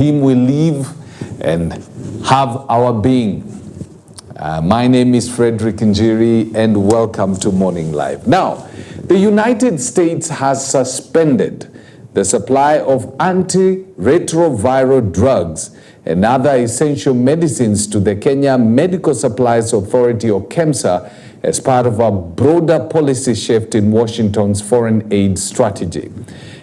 Him we live and have our being. My name is Frederick Njiri and welcome to Morning Live. Now, the United States has suspended the supply of antiretroviral drugs and other essential medicines to the Kenya Medical Supplies Authority, or KEMSA, as part of a broader policy shift in Washington's foreign aid strategy.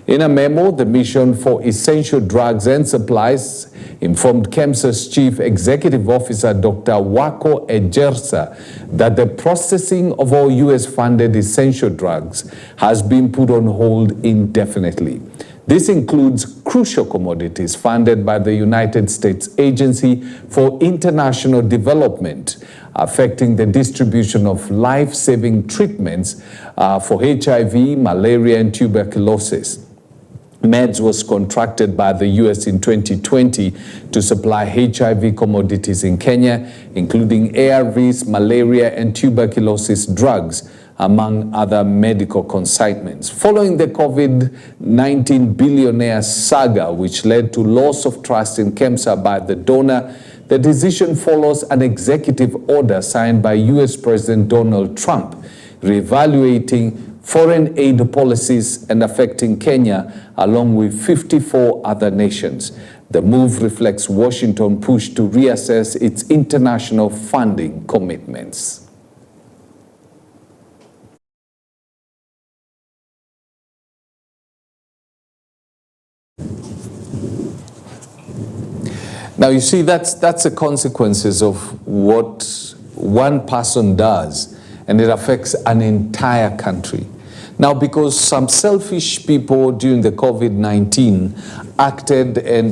In a memo, the Mission for Essential Drugs and Supplies informed KEMSA's Chief Executive Officer, Dr. Wako Ejersa, that the processing of all U.S.-funded essential drugs has been put on hold indefinitely. This includes crucial commodities funded by the United States Agency for International Development, affecting the distribution of life-saving treatments for HIV, malaria, and tuberculosis. MEDS was contracted by the U.S. in 2020 to supply HIV commodities in Kenya, including ARVs, malaria, and tuberculosis drugs, among other medical consignments. Following the COVID-19 billionaire saga, which led to loss of trust in KEMSA by the donor, the decision follows an executive order signed by U.S. President Donald Trump, reevaluating foreign aid policies and affecting Kenya, along with 54 other nations. The move reflects Washington's push to reassess its international funding commitments. Now, you see, that's the consequences of what one person does, and it affects an entire country. Now, because some selfish people during the COVID-19 acted and,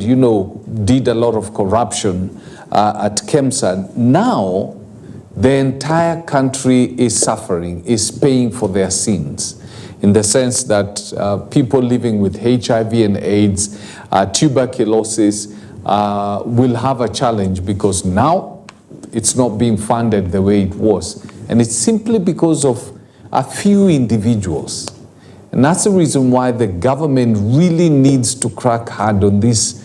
did a lot of corruption at KEMSA, now the entire country is suffering, is paying for their sins, in the sense that people living with HIV and AIDS, tuberculosis, will have a challenge, because now it's not being funded the way it was. And it's simply because of a few individuals. And that's the reason why the government really needs to crack hard on this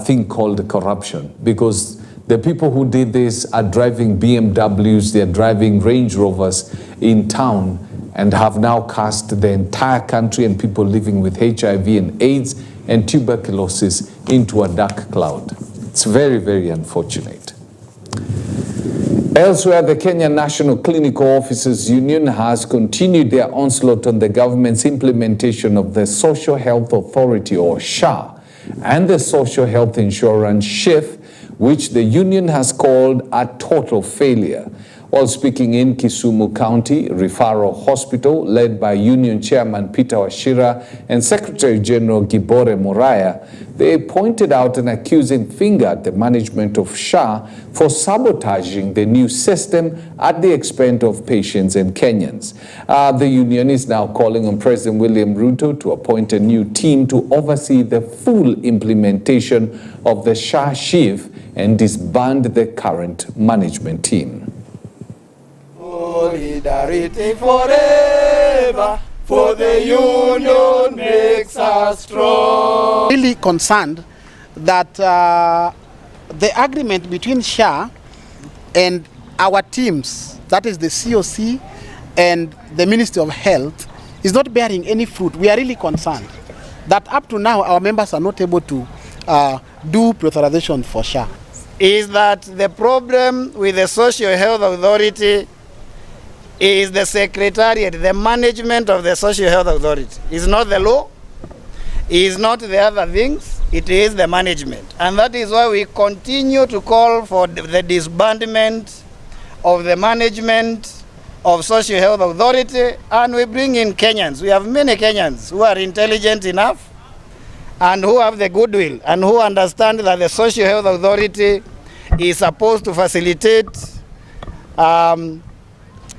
thing called corruption, because the people who did this are driving BMWs, they're driving Range Rovers in town, and have now cast the entire country and people living with HIV and AIDS and tuberculosis into a dark cloud. It's very, very unfortunate. Elsewhere, the Kenya National Clinical Officers Union has continued their onslaught on the government's implementation of the Social Health Authority, or SHA, and the Social Health Insurance SHIF, which the union has called a total failure. While speaking in Kisumu County Referral Hospital, led by Union Chairman Peter Wachira and Secretary General Gibore Moraya, they pointed out an accusing finger at the management of SHA for sabotaging the new system at the expense of patients and Kenyans. The union is now calling on President William Ruto to appoint a new team to oversee the full implementation of the SHA SHIF and disband the current management team. Solidarity forever, for the union makes us strong. Really concerned that the agreement between SHA and our teams, that is the COC and the Ministry of Health, is not bearing any fruit. We are really concerned that up to now our members are not able to do pre-authorization for SHA. Is that the problem with the Social Health Authority is the secretariat, the management of the Social Health Authority. It's not the law, it's not the other things, it is the management. And that is why we continue to call for the disbandment of the management of Social Health Authority, and we bring in Kenyans. We have many Kenyans who are intelligent enough and who have the goodwill and who understand that the Social Health Authority is supposed to facilitate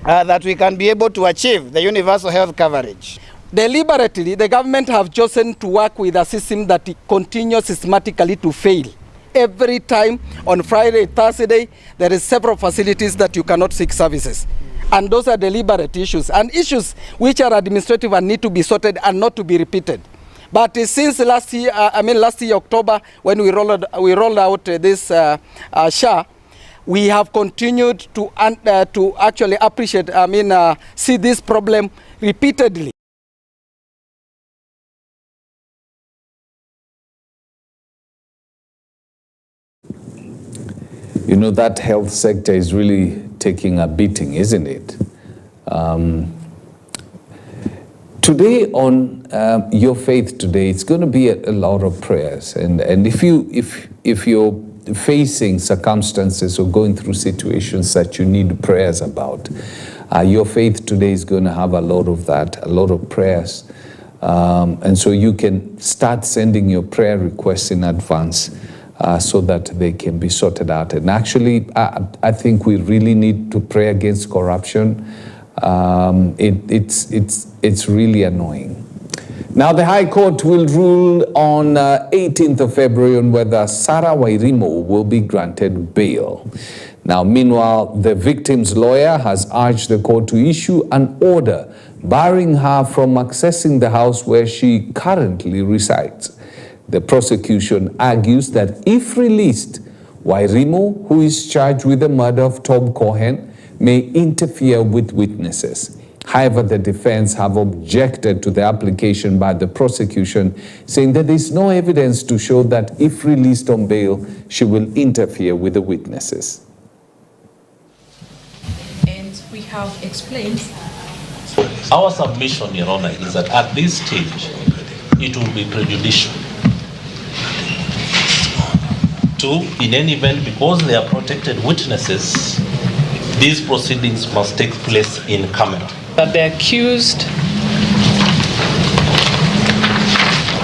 that we can be able to achieve the universal health coverage. Deliberately, the government have chosen to work with a system that continues systematically to fail. Every time on Friday, Thursday, there is several facilities that you cannot seek services. And those are deliberate issues, and issues which are administrative and need to be sorted and not to be repeated. But since last year, last year October, when we rolled out this SHA, we have continued to actually appreciate, see this problem repeatedly. You know, that health sector is really taking a beating, isn't it? Today on Your Faith Today, it's going to be a lot of prayers. And if you're facing circumstances or going through situations that you need prayers about, Your Faith Today is going to have a lot of that, a lot of prayers. And so you can start sending your prayer requests in advance so that they can be sorted out. And actually, I think we really need to pray against corruption. It's really annoying. Now, the High Court will rule on 18th of February on whether Sarah Wairimu will be granted bail. Now, meanwhile, the victim's lawyer has urged the court to issue an order barring her from accessing the house where she currently resides. The prosecution argues that if released, Wairimu, who is charged with the murder of Tom Cohen, may interfere with witnesses. However, the defense have objected to the application by the prosecution, saying that there is no evidence to show that if released on bail, she will interfere with the witnesses. And we have explained. Our submission, Your Honor, is that at this stage, it will be prejudicial. In any event, because they are protected witnesses, these proceedings must take place in camera. That the accused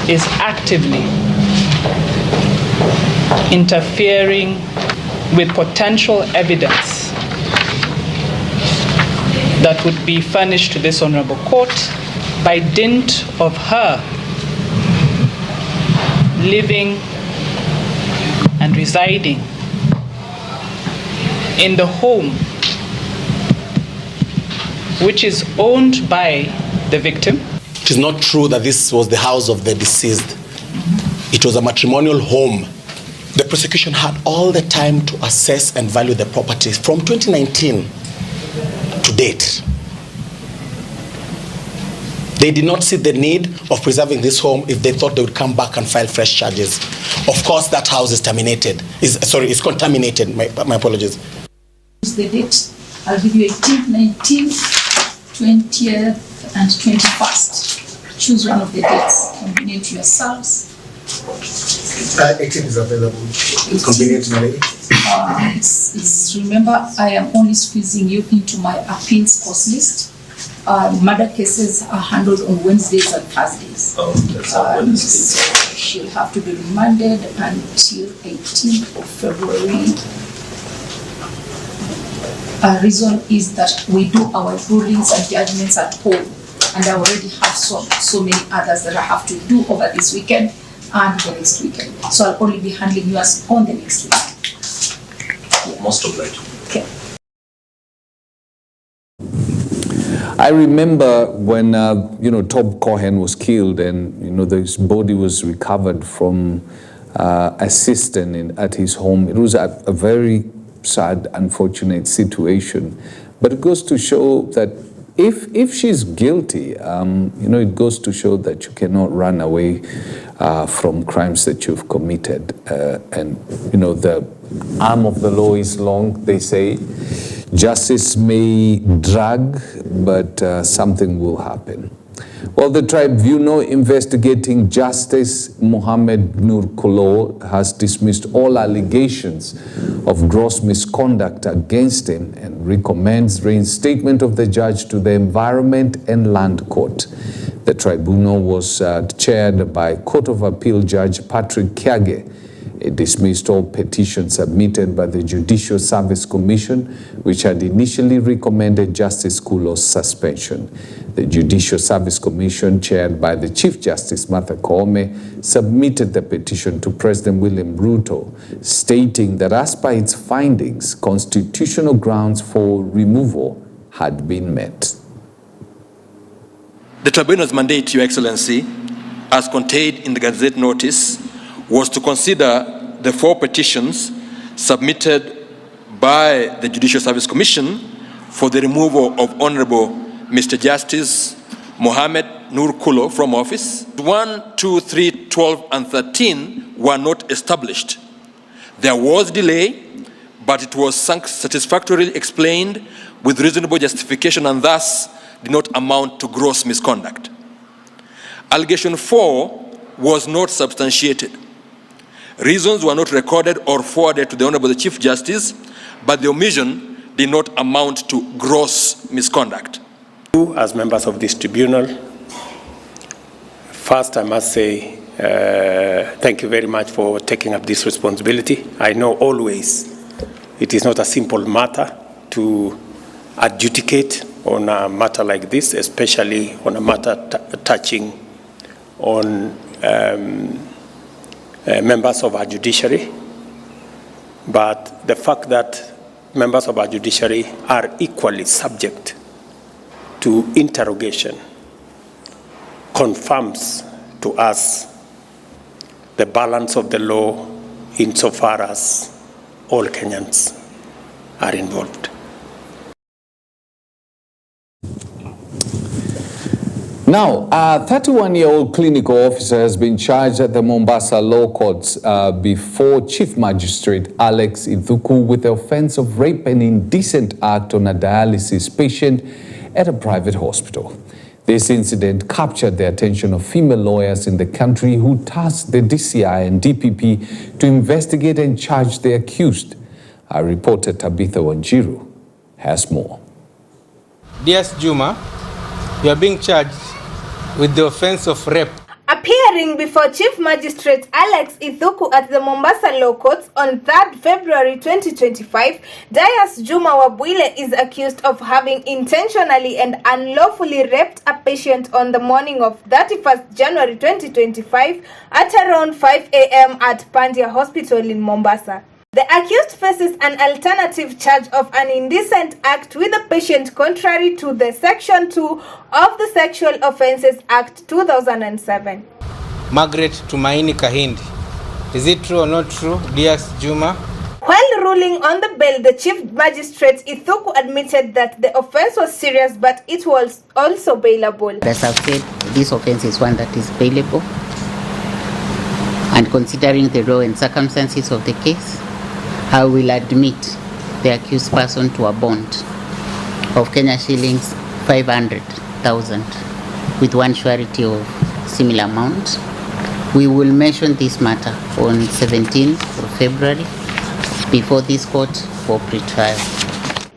is actively interfering with potential evidence that would be furnished to this honorable court by dint of her living and residing in the home which is owned by the victim. It is not true that this was the house of the deceased. It was a matrimonial home. The prosecution had all the time to assess and value the properties from 2019 to date. They did not see the need of preserving this home if they thought they would come back and file fresh charges. Of course, that house is terminated. Is contaminated. My apologies. The date, I'll give you 18th, 19th, 20th, and 21st. Choose one of the dates convenient to yourselves. 18th is available. It's convenient to me. Remember, I am only squeezing you into my appeals course list. Murder cases are handled on Wednesdays and Thursdays. Oh, that's on Wednesdays. So she'll have to be remanded until 18th of February. Reason is that we do our rulings and judgments at home, and I already have so many others that I have to do over this weekend and the next weekend. So I'll only be handling yours on the next weekend. Yeah. Most obliged. Okay. I remember when Tom Cohen was killed, and his body was recovered from a cistern at his home. It was a very sad, unfortunate situation, but it goes to show that if she's guilty, it goes to show that you cannot run away from crimes that you've committed, and the arm of the law is long, they say. Justice may drag, but something will happen. Well, the tribunal investigating Justice Mohammed Nur Kolo has dismissed all allegations of gross misconduct against him and recommends reinstatement of the judge to the Environment and Land Court. The tribunal was chaired by Court of Appeal Judge Patrick Kiage. It dismissed all petitions submitted by the Judicial Service Commission, which had initially recommended Justice Kulo's suspension. The Judicial Service Commission, chaired by the Chief Justice Martha Koome, submitted the petition to President William Ruto, stating that as per its findings, constitutional grounds for removal had been met. The tribunal's mandate, Your Excellency, as contained in the Gazette notice, was to consider the 4 petitions submitted by the Judicial Service Commission for the removal of Honorable Mr. Justice Mohammed Nur Kulo from office. 1, 2, 3, 12, and 13 were not established. There was delay, but it was satisfactorily explained with reasonable justification and thus did not amount to gross misconduct. Allegation 4 was not substantiated. Reasons were not recorded or forwarded to the Honorable Chief Justice, but the omission did not amount to gross misconduct. As members of this tribunal, first I must say thank you very much for taking up this responsibility. I know always it is not a simple matter to adjudicate on a matter like this, especially on a matter touching on members of our judiciary. But the fact that members of our judiciary are equally subject to interrogation confirms to us the balance of the law insofar as all Kenyans are involved. Now, a 31-year-old clinical officer has been charged at the Mombasa Law Courts before Chief Magistrate Alex Ithuku with the offense of rape and indecent act on a dialysis patient at a private hospital. This incident captured the attention of female lawyers in the country who tasked the DCI and DPP to investigate and charge the accused. Our reporter Tabitha Wanjiru has more. DS Juma, you are being charged with the offense of rape. Appearing before Chief Magistrate Alex Ithuku at the Mombasa Law Courts on 3rd February 2025, Dias Juma Wabwile is accused of having intentionally and unlawfully raped a patient on the morning of 31st January 2025 at around 5 a.m. at Pandya Hospital in Mombasa. The accused faces an alternative charge of an indecent act with a patient contrary to the Section 2 of the Sexual Offences Act 2007. Margaret Tumaini Kahindi. Is it true or not true, Dias Juma? While ruling on the bail, the Chief Magistrate Ithuku admitted that the offense was serious, but it was also bailable. As I've said, this offense is one that is bailable. And considering the law and circumstances of the case, I will admit the accused person to a bond of Kenya shillings 500,000 with one surety of similar amount. We will mention this matter on 17th of February before this court for pre-trial.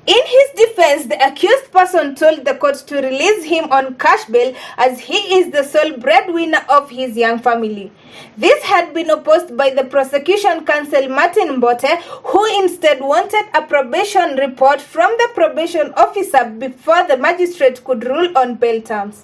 In his defense, the accused person told the court to release him on cash bail as he is the sole breadwinner of his young family. This had been opposed by the prosecution counsel Martin Mbote, who instead wanted a probation report from the probation officer before the magistrate could rule on bail terms.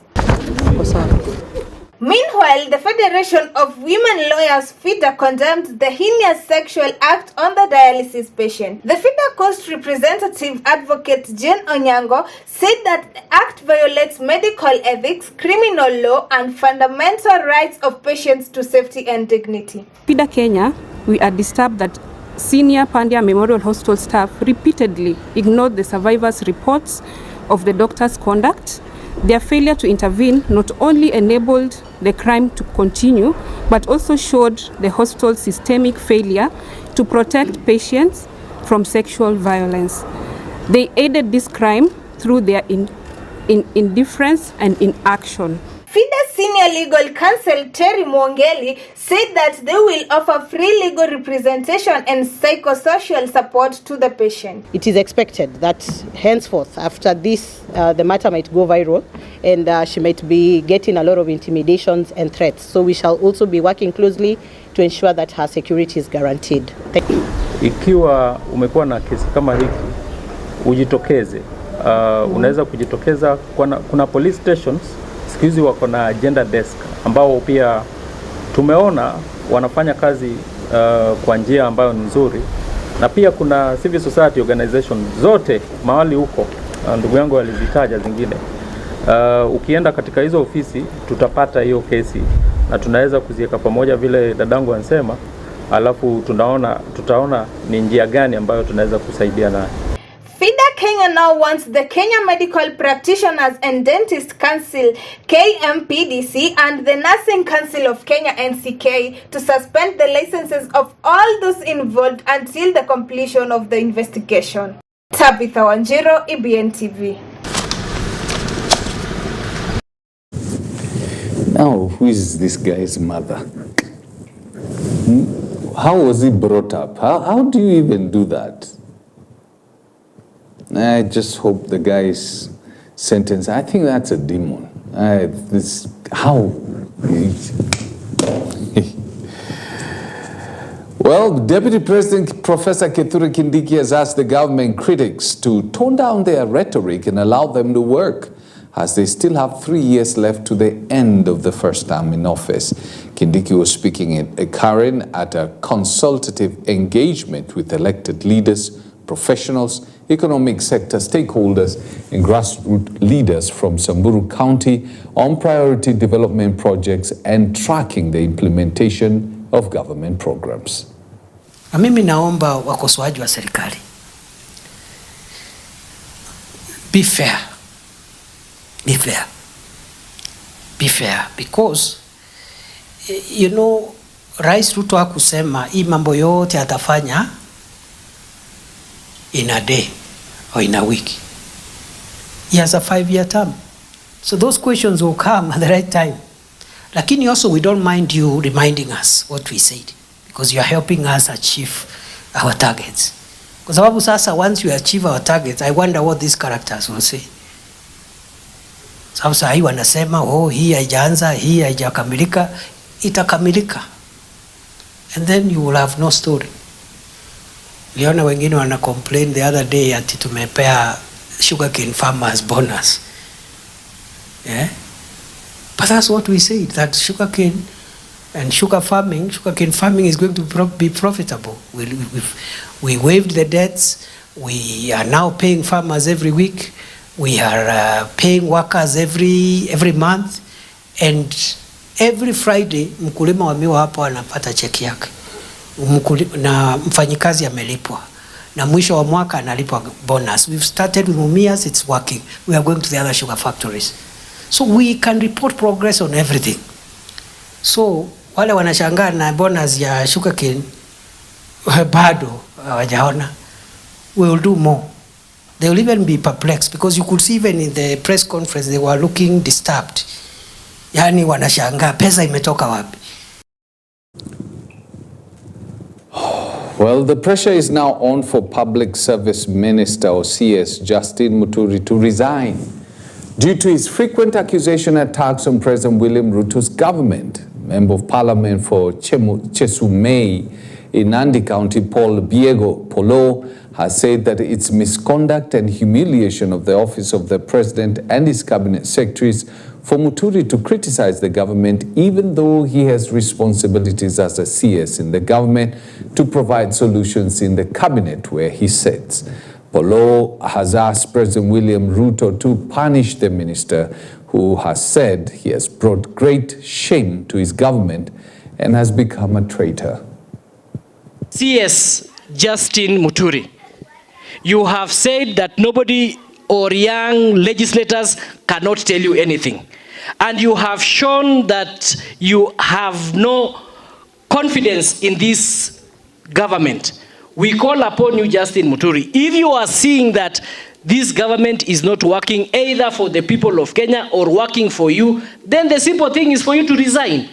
Meanwhile, the Federation of Women Lawyers FIDA condemned the heinous sexual act on the dialysis patient. The FIDA Coast representative advocate Jane Onyango said that the act violates medical ethics, criminal law, and fundamental rights of patients to safety and dignity. FIDA Kenya, we are disturbed that senior Pandya Memorial Hospital staff repeatedly ignored the survivors' reports of the doctor's conduct. Their failure to intervene not only enabled the crime to continue, but also showed the hospital's systemic failure to protect patients from sexual violence. They aided this crime through their indifference and inaction. FIDA Senior Legal Counsel Terry Mwongeli said that they will offer free legal representation and psychosocial support to the patient. It is expected that henceforth, after this, the matter might go viral and she might be getting a lot of intimidations and threats. So we shall also be working closely to ensure that her security is guaranteed. Thank you. Ikiwa umekuwa na kesi kama hiki, ujitokeze. Unaweza kujitokeza, kuna police stations siku hizi wako na gender desk ambao pia tumeona wanafanya kazi kwa njia ambayo ni nzuri, na pia kuna civil society organization zote mahali huko, ndugu yangu alizitaja zingine. Ukienda katika hizo ofisi tutapata hiyo kesi na tunaweza kuziweka pamoja vile dadangu anasema, alafu tutaona ni njia gani ambayo tunaweza kusaidia nayo. FIDA Kenya now wants the Kenya Medical Practitioners and Dentists Council KMPDC and the Nursing Council of Kenya NCK to suspend the licenses of all those involved until the completion of the investigation. Tabitha Wanjiro, EBN TV. Now, who is this guy's mother? How was he brought up? How do you even do that? I just hope the guy's sentence, I think that's a demon. How? Well, Deputy President Professor Kithure Kindiki has asked the government critics to tone down their rhetoric and allow them to work, as they still have 3 years left to the end of the first term in office. Kindiki was speaking at Karen at a consultative engagement with elected leaders, professionals, economic sector stakeholders, and grassroots leaders from Samburu County on priority development projects and tracking the implementation of government programs. Na mimi naomba wakosoaji wa serikali, be fair. Be fair. Be fair, because you know, Rais Ruto hakusema hii mambo yote atafanya in a day or in a week. He has a 5-year term. So those questions will come at the right time. Lakini also we don't mind you reminding us what we said, because you are helping us achieve our targets. Kwa sababu sasa once we achieve our targets, I wonder what these characters will say. Sababu sasa hii wanasema hii haijaanza, hii haijakamilika, itakamilika. And then you will have no story. Liona wengine wana complain the other day ati tumepea sugarcane farmers bonus. Yeah? But that's what we said, that sugarcane and sugarcane farming is going to be profitable. We waived the debts. We are now paying farmers every week. We are paying workers every month, and every Friday mkulima wa miwa hapo anapata cheki yake. Na mfanyikazi amelipwa. Na mwisho wa mwaka analipwa bonus. We've started with Mumias, it's working. We are going to the other sugar factories. So we can report progress on everything. So wale wanashangaa na bonus ya sugarcane bado hawajaona. We will do more. They will even be perplexed, because you could see even in the press conference they were looking disturbed. Yani wanashangaa pesa imetoka wapi? Well, the pressure is now on for Public Service Minister or CS Justin Muturi to resign due to his frequent accusation attacks on President William Ruto's government. Member of Parliament for Chesumei in Nandi County, Paul Biego Polo, has said that its misconduct and humiliation of the office of the president and his cabinet secretaries for Muturi to criticize the government, even though he has responsibilities as a CS in the government to provide solutions in the cabinet where he sits. Polo has asked President William Ruto to punish the minister, who has said he has brought great shame to his government and has become a traitor. CS Justin Muturi, you have said that nobody or young legislators cannot tell you anything. And you have shown that you have no confidence in this government. We call upon you, Justin Muturi, if you are seeing that this government is not working either for the people of Kenya or working for you, then the simple thing is for you to resign.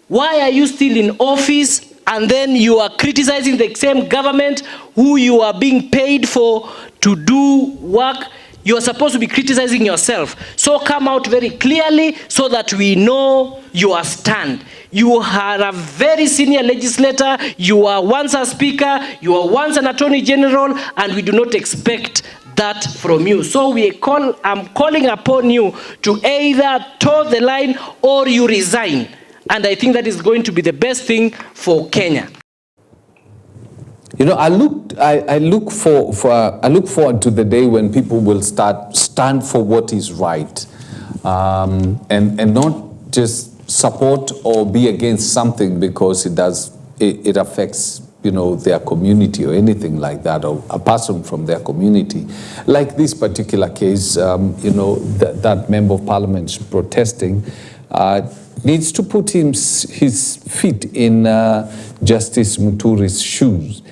Why are you still in office and then you are criticizing the same government who you are being paid for to do work? You are supposed to be criticizing yourself. So come out very clearly so that we know your stand. You are a very senior legislator. You are once a speaker. You are once an attorney general, and we do not expect that from you. So I'm calling upon you to either toe the line or you resign. And I think that is going to be the best thing for Kenya. You know, I look forward to the day when people will stand for what is right, and not just support or be against something because it affects, you know, their community or anything like that, or a person from their community. Like this particular case, you know, that member of parliament protesting needs to put his feet in Justice Muturi's shoes.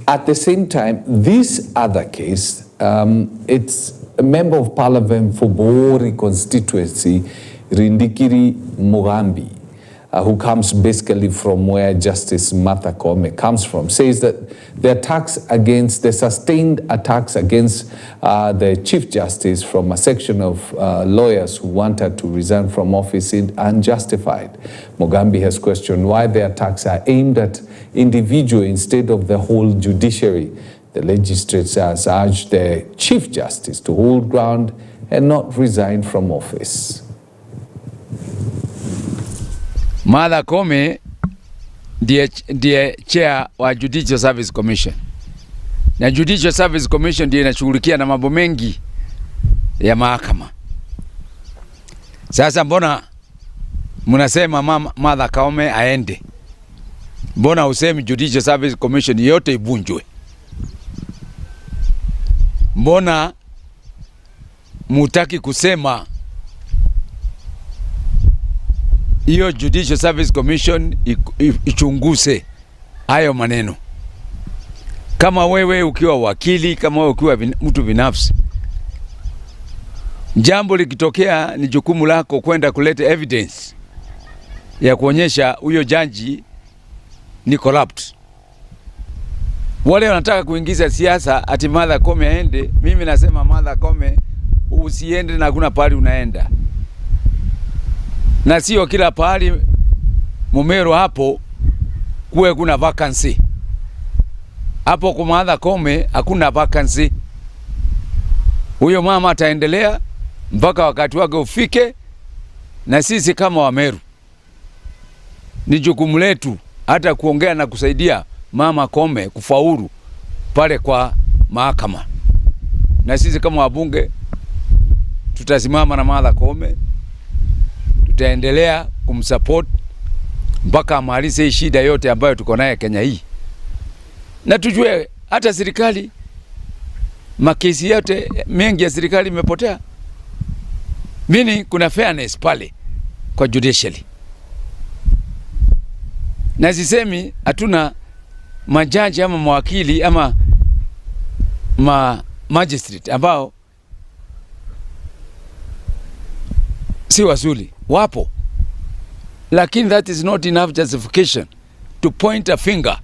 At the same time, this other case, it's a member of parliament for Boori constituency, Rindikiri Mugambi, who comes basically from where Justice Martha Koome comes from, says that the sustained attacks against the Chief Justice from a section of lawyers who wanted to resign from office is unjustified. Mugambi has questioned why the attacks are aimed at individuals instead of the whole judiciary. The legislature has urged the Chief Justice to hold ground and not resign from office. Martha Koome ndiye chair wa Judicial Service Commission. Na Judicial Service Commission ndiye inashughulikia na mambo mengi ya mahakama. Sasa mbona mnasema Martha Koome aende? Mbona usemi Judicial Service Commission yote ibunjwe? Mbona mutaki kusema hiyo Judicial Service Commission ichunguse hayo maneno? Kama wewe ukiwa wakili, kama wewe ukiwa mtu binafsi, jambo likitokea ni jukumu lako kwenda kuleta evidence ya kuonyesha huyo jaji ni corrupt. Wale wanataka kuingiza siasa ati Martha Koome aende, mimi nasema Martha Koome usiende na kuna pahali unaenda. Na sio kila pahali Mumero hapo kuwe kuna vacancy. Hapo kwa Martha Koome hakuna vacancy. Huyo mama ataendelea mpaka wakati wake ufike, na sisi kama Wameru ni jukumu letu hata kuongea na kusaidia Mama Koome kufaulu pale kwa mahakama. Na sisi kama wabunge tutasimama na Martha Koome, tutaendelea kumsupport mpaka amalize hii shida yote ambayo tuko nayo Kenya hii. Na tujue hata serikali, makesi yote mengi ya serikali imepotea. Mini kuna fairness pale kwa judiciary. Na sisemi hatuna majaji ama mawakili ama magistrate ambao si wazuri, wapo. Lakini that is not enough justification to point a finger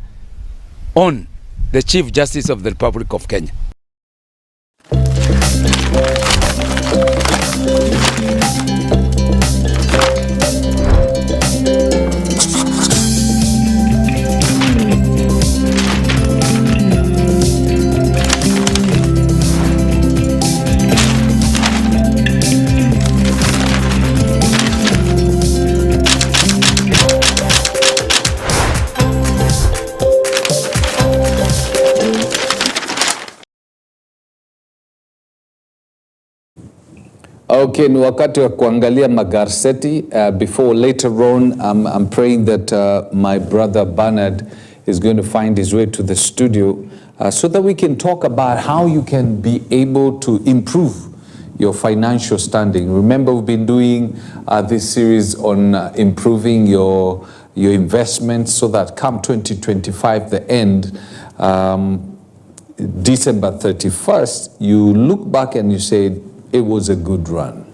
on the Chief Justice of the Republic of Kenya. Okay, ni wakati wa kuangalia magarseti. Before later on, I'm praying that my brother Bernard is going to find his way to the studio so that we can talk about how you can be able to improve your financial standing. Remember, we've been doing this series on improving your investments so that come 2025, the end, December 31st, you look back and you say, it was a good run.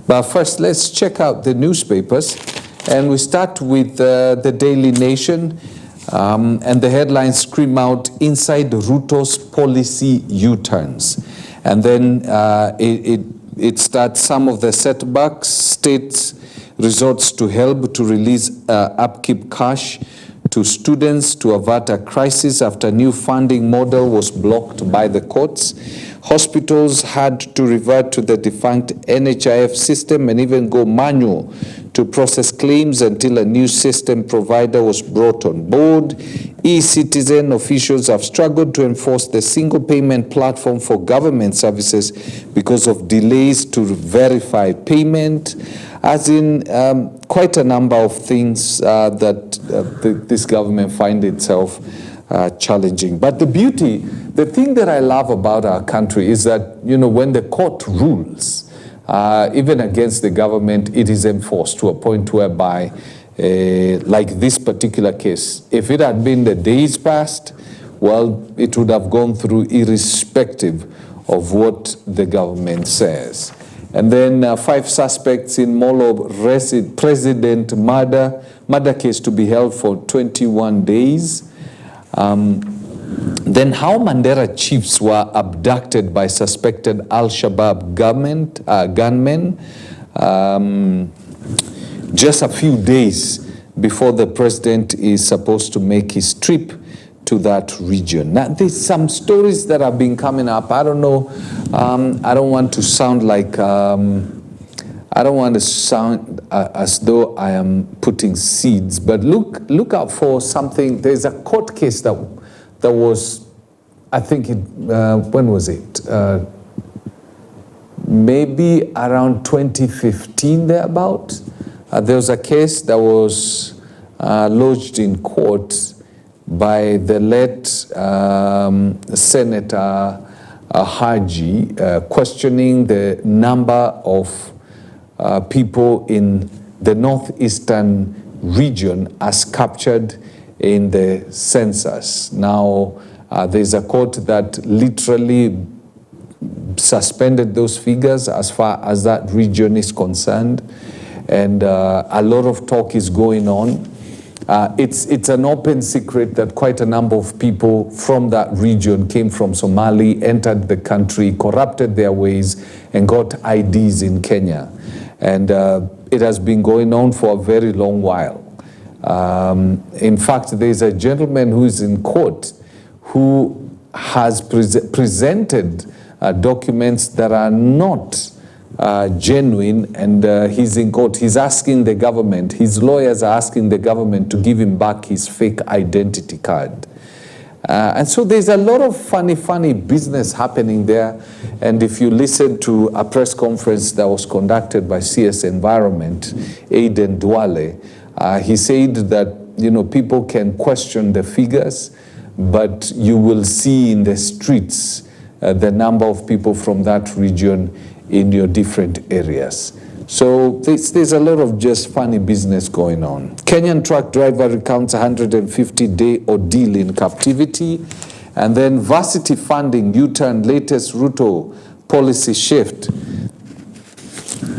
But first, let's check out the newspapers. And we start with the Daily Nation. And the headlines scream out, inside Ruto's policy U-turns. And then it starts, some of the setbacks, states resorts to help to release upkeep cash to students to avert a crisis after new funding model was blocked by the courts. Hospitals had to revert to the defunct NHIF system and even go manual to process claims until a new system provider was brought on board. E-Citizen officials have struggled to enforce the single payment platform for government services because of delays to verify payment. as in quite a number of things that this government find itself challenging. But the thing that I love about our country is that, you know, when the court rules, even against the government, it is enforced to a point whereby, like this particular case, if it had been the days past, well, it would have gone through irrespective of what the government says. And then 5 suspects in Molo president murder case to be held for 21 days. Then how Mandera chiefs were abducted by suspected Al-Shabaab gunmen just a few days before the president is supposed to make his trip to that region. Now, there's some stories that have been coming up. I don't know, I don't want to sound like, I don't want to sound as though I am putting seeds, but look out for something. There's a court case that was, I think, when was it? Maybe around 2015 thereabout. There was a case that was lodged in court by the late Senator Haji, questioning the number of people in the northeastern region as captured in the census. Now, there's a court that literally suspended those figures as far as that region is concerned, and a lot of talk is going on. It's an open secret that quite a number of people from that region came from Somali, entered the country, corrupted their ways, and got IDs in Kenya. And it has been going on for a very long while. In fact, there's a gentleman who is in court who has presented documents that are not genuine, and he's in court. He's asking the government, his lawyers are asking the government to give him back his fake identity card. And so there's a lot of funny business happening there. And if you listen to a press conference that was conducted by CS Environment, Aiden Duale, he said that, you know, people can question the figures, but you will see in the streets the number of people from that region in your different areas. So there's a lot of just funny business going on. Kenyan truck driver recounts 150-day ordeal in captivity. And then varsity funding, U-turn, latest Ruto policy shift.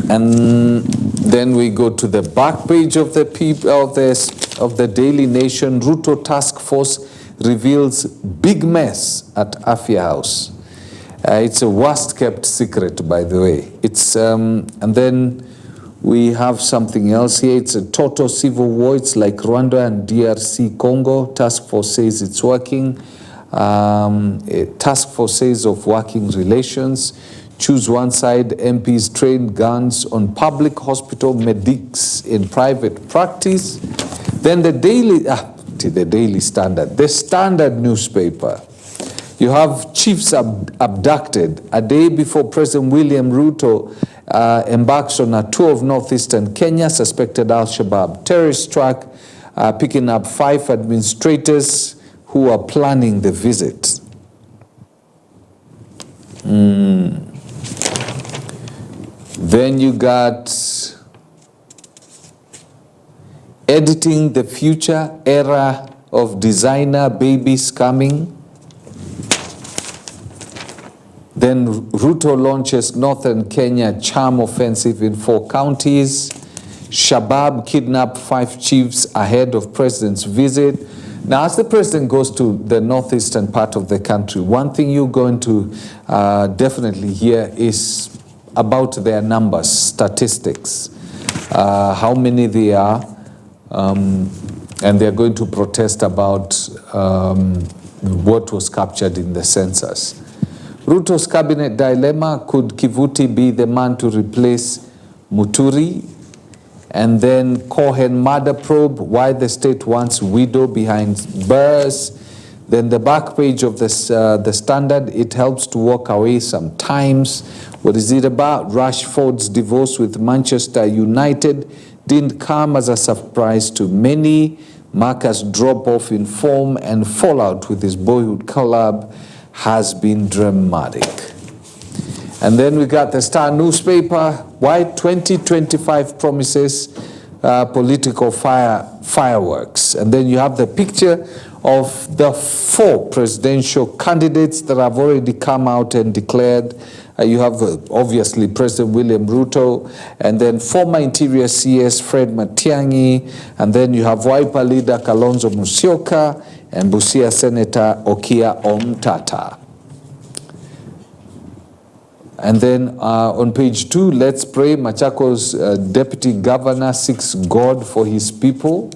And then we go to the back page of the Daily Nation. Ruto task force reveals big mess at Afia House. It's a worst kept secret, by the way. It's and then we have something else here. It's a total civil war. It's like Rwanda and DRC Congo. Task force says it's working. Task force says of working relations. Choose one side. MPs train guns on public hospital medics in private practice. Then the Daily Standard, the Standard newspaper. You have chiefs abducted a day before President William Ruto embarks on a tour of northeastern Kenya. Suspected Al-Shabaab terrorist track, picking up 5 administrators who are planning the visit. Then you got editing the future, era of designer babies coming. Then Ruto launches Northern Kenya charm offensive in 4 counties. Shabab kidnapped 5 chiefs ahead of president's visit. Now, as the president goes to the northeastern part of the country, one thing you're going to definitely hear is about their numbers, statistics, how many they are, and they're going to protest about what was captured in the census. Ruto's cabinet dilemma: could Kivuti be the man to replace Muturi? And then Cohen murder probe, why the state wants widow behind bars. Then the back page of this, the Standard, it helps to walk away sometimes. What is it about? Rashford's divorce with Manchester United didn't come as a surprise to many. Marcus' drop-off in form and fallout with his boyhood club has been dramatic. And then we got the Star newspaper. Why 2025 promises political fireworks. And then you have the picture of the 4 presidential candidates that have already come out and declared. You have obviously President William Ruto, and then former Interior CS Fred Matiang'i, and then you have Wiper leader Kalonzo Musyoka and Busia Senator Okia Omtata. And then on page 2, let's pray. Machakos Deputy Governor seeks God for his people.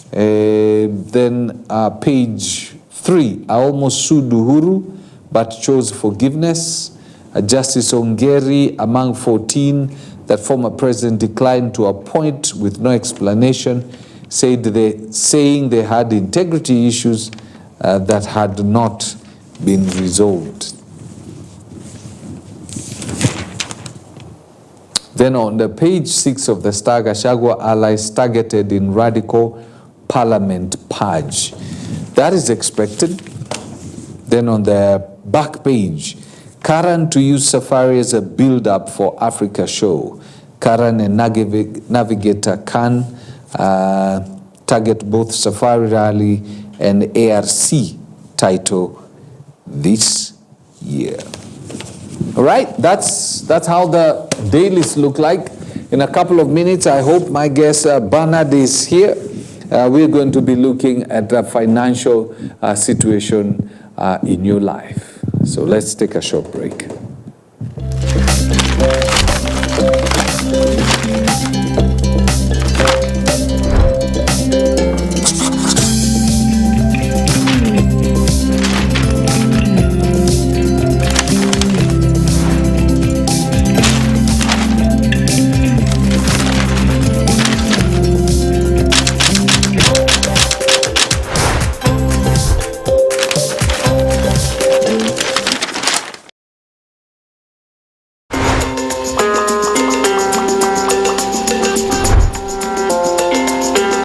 Then page 3, I almost sued Uhuru but chose forgiveness. Justice Ongeri among 14 that former president declined to appoint with no explanation, saying they had integrity issues that had not been resolved. Then on the page 6 of the Star, Gachagua allies targeted in radical parliament purge. That is expected. Then on the back page, Karan to use Safari as a build-up for Africa show. Karan and Navigator Khan target both Safari Rally and ARC title this year. All right, that's how the dailies look like. In a couple of minutes, I hope my guest Bernard is here. We're going to be looking at the financial situation in your life. So let's take a short break.